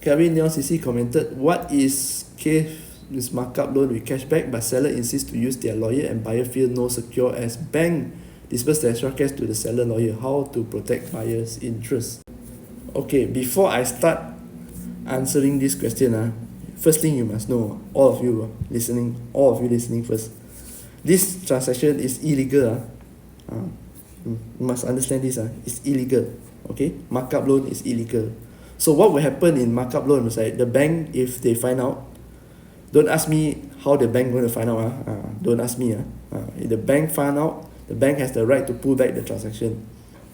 Kevin Leon CC commented, what is case with markup loan with cashback, but seller insists to use their lawyer and buyer feel no secure as bank disperse the extra cash to the seller lawyer. How to protect buyer's interest? Okay, before I start answering this question, first thing you must know, all of you listening first, this transaction is illegal. You must understand this. It's illegal. Okay, markup loan is illegal. So what will happen in markup loan is like the bank, if they find out, don't ask me how the bank going to find out. Don't ask me. If the bank find out, the bank has the right to pull back the transaction,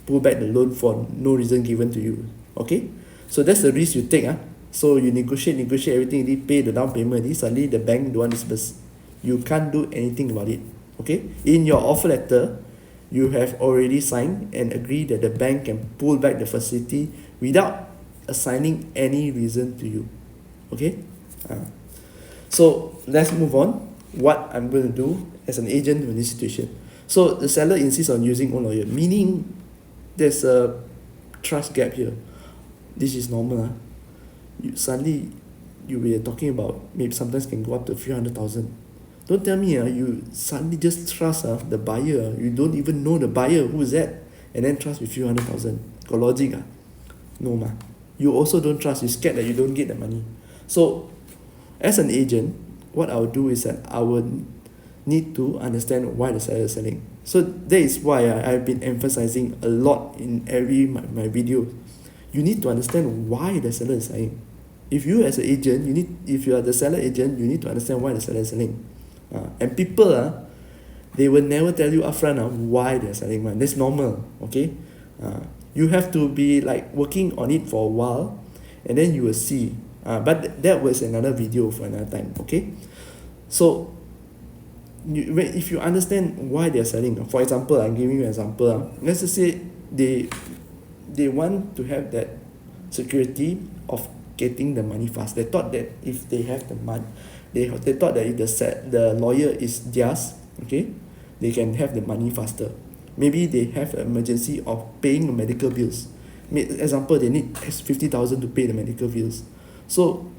pull back the loan for no reason given to you. Okay, so that's the risk you take. So you negotiate everything, you pay the down payment, suddenly the bank don't want disburse. You can't do anything about it. Okay, in your offer letter, you have already signed and agreed that the bank can pull back the facility without assigning any reason to you. Okay, so let's move on. What I'm going to do as an agent in this situation. So the seller insists on using own lawyer, meaning there's a trust gap here. This is normal. Suddenly you were talking about maybe sometimes can go up to a few 100,000. Don't tell me you suddenly just trust the buyer. You don't even know the buyer, who is that, and then trust with few 100,000. Got logic? No ma. You also don't trust. You're scared that you don't get the money. So as an agent, what I'll do is that I will need to understand why the seller is selling. So that is why I've been emphasizing a lot in my video. You need to understand why the seller is selling. If you as an agent, if you are the seller agent, you need to understand why the seller is selling. And people, they will never tell you upfront why they're selling. That's normal. Okay, you have to be like working on it for a while, and then you will see. But that was another video for another time. Okay, so if you understand why they're selling, for example, I'm giving you an example. Let's just say they want to have that security of getting the money fast. They thought that if they have the money, they thought that if the lawyer is theirs, okay, they can have the money faster. Maybe they have an emergency of paying the medical bills. Example, they need 50,000 to pay the medical bills. So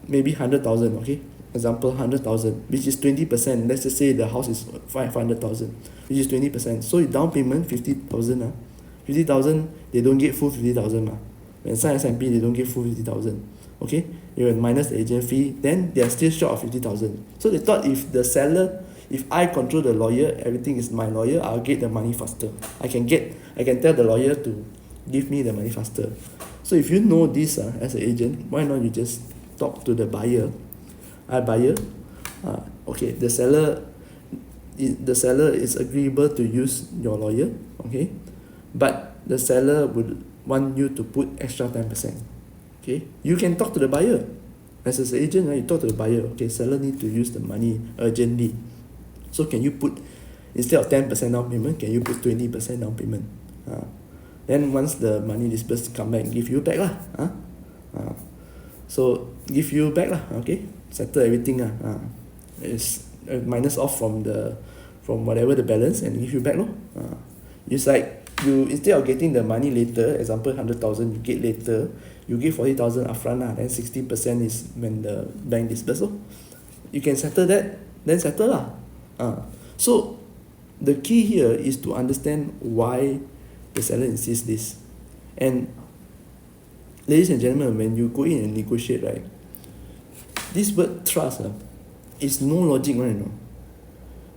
maybe 100,000, okay? Example, 100,000, which is 20%. Let's just say the house is 500,000, which is 20%. So down payment 50,000. 50,000, they don't get full 50,000. When sign SMP, they don't get full 50,000. Okay, you minus the agent fee, then they are still short of 50,000. So they thought if I control the lawyer, everything is my lawyer, I'll get the money faster. I can tell the lawyer to give me the money faster. So if you know this as an agent, why not you just talk to the buyer? Buyer, okay, the seller is agreeable to use your lawyer, okay, but the seller would want you to put extra 10%. Okay, you can talk to the buyer. As an agent, you talk to the buyer. Okay, seller need to use the money urgently. So can you put, instead of 10% down payment, can you put 20% down payment? Then once the money disbursed, come back and give you back lah. So give you back lah. Okay, settle everything It's minus off from whatever the balance and give you back lor. It's like you, instead of getting the money later, example 100,000 you get later, you give 40,000 upfront then 60% is when the bank disburse. You can settle that, then settle lah. So the key here is to understand why the seller insists this. And ladies and gentlemen, when you go in and negotiate, right, this word trust is no logic, right? No.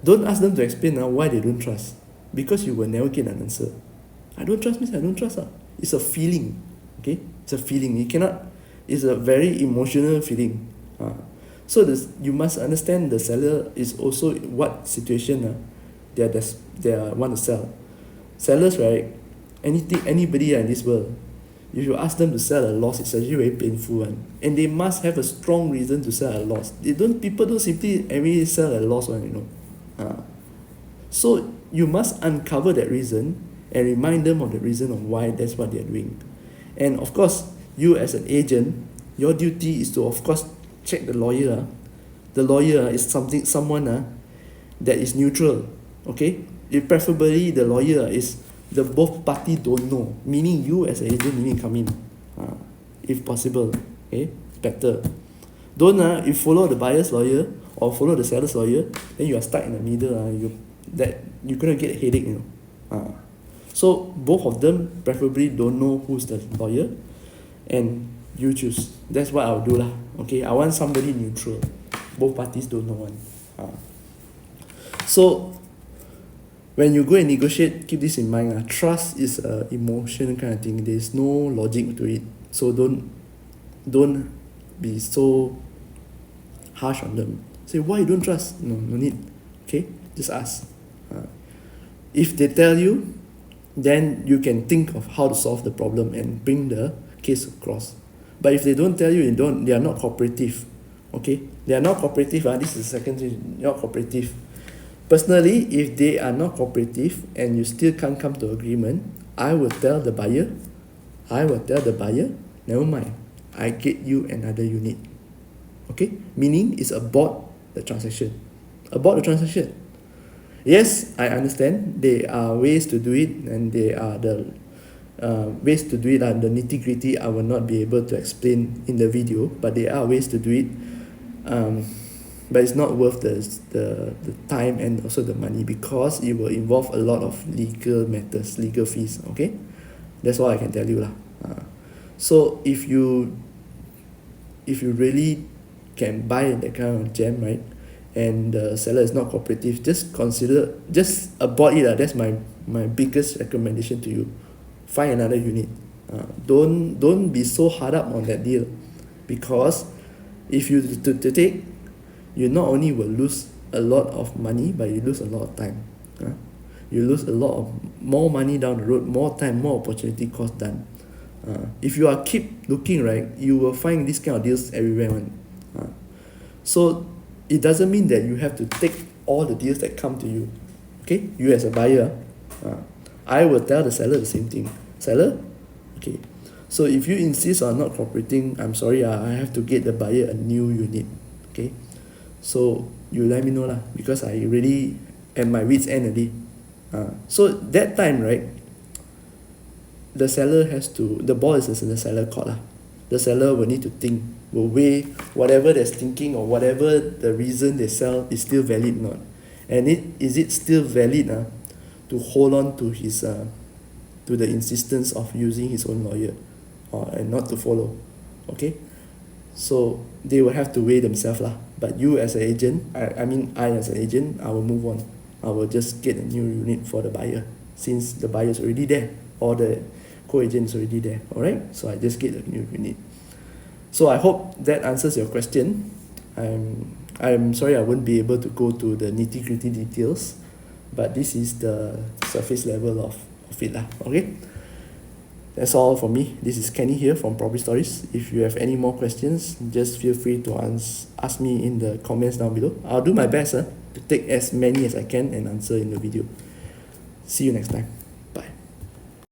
Don't ask them to explain why they don't trust, because you will never get an answer. I don't trust means I don't trust. It's a feeling. Okay, it's a feeling. It's a very emotional feeling. So you must understand the seller is also what situation they want to sell. Sellers, right? Anybody in this world, if you ask them to sell a loss, it's actually very painful and they must have a strong reason to sell a loss. People don't simply every sell a loss So you must uncover that reason and remind them of the reason of why that's what they're doing. And of course, you as an agent, your duty is to of course check the lawyer. The lawyer is someone that is neutral. Okay, if preferably the lawyer is the both party don't know, meaning you as an agent you need to come in if possible. Okay, better. Don't you follow the buyer's lawyer or follow the seller's lawyer, then you are stuck in the middle. You're gonna get a headache, you know. So both of them preferably don't know who's the lawyer, and you choose. That's what I'll do lah. Okay, I want somebody neutral. Both parties don't know one. So when you go and negotiate, keep this in mind. Trust is a emotion kind of thing. There's no logic to it. So don't be so harsh on them. Say why you don't trust? No need. Okay, just ask. If they tell you, then you can think of how to solve the problem and bring the case across. But if they don't tell you, they are not cooperative. Okay, they are not cooperative. This is the second thing. Not cooperative. Personally, if they are not cooperative and you still can't come to agreement, I will tell the buyer, never mind, I get you another unit. Okay, meaning it's abort the transaction. Abort the transaction. Yes, I understand there are ways to do it, and there are the ways to do it, and the nitty-gritty I will not be able to explain in the video, but there are ways to do it. But it's not worth the time and also the money, because it will involve a lot of legal matters, legal fees. Okay, that's all I can tell you lah. So if you really can buy that kind of gem, right, and the seller is not cooperative, just abort it. That's my biggest recommendation to you. Find another unit. Don't be so hard up on that deal, because if you to take, you not only will lose a lot of money, but you lose a lot of time. You lose a lot of more money down the road, more time, more opportunity cost done. If you are keep looking, right, you will find this kind of deals everywhere. So it doesn't mean that you have to take all the deals that come to you. Okay, you as a buyer, I will tell the seller the same thing. Seller, okay, so if you insist on not cooperating, I'm sorry, I have to get the buyer a new unit. Okay, so you let me know lah, because I really at my wit's end already. So that time, right, the ball is in the seller court lah. The seller will need to think, will weigh whatever they're thinking or whatever the reason they sell is still valid or not, and is it still valid to hold on to his to the insistence of using his own lawyer, and not to follow. Okay, so they will have to weigh themselves lah. But you as an agent, I as an agent, I will move on. I will just get a new unit for the buyer, since the buyer is already there, or the co-agent is already there. Alright, so I just get a new unit. So I hope that answers your question. I'm sorry I won't be able to go to the nitty-gritty details, but this is the surface level of it lah. Okay, that's all for me. This is Kenny here from Property Stories. If you have any more questions, just feel free to ask me in the comments down below. I'll do my best to take as many as I can and answer in the video. See you next time.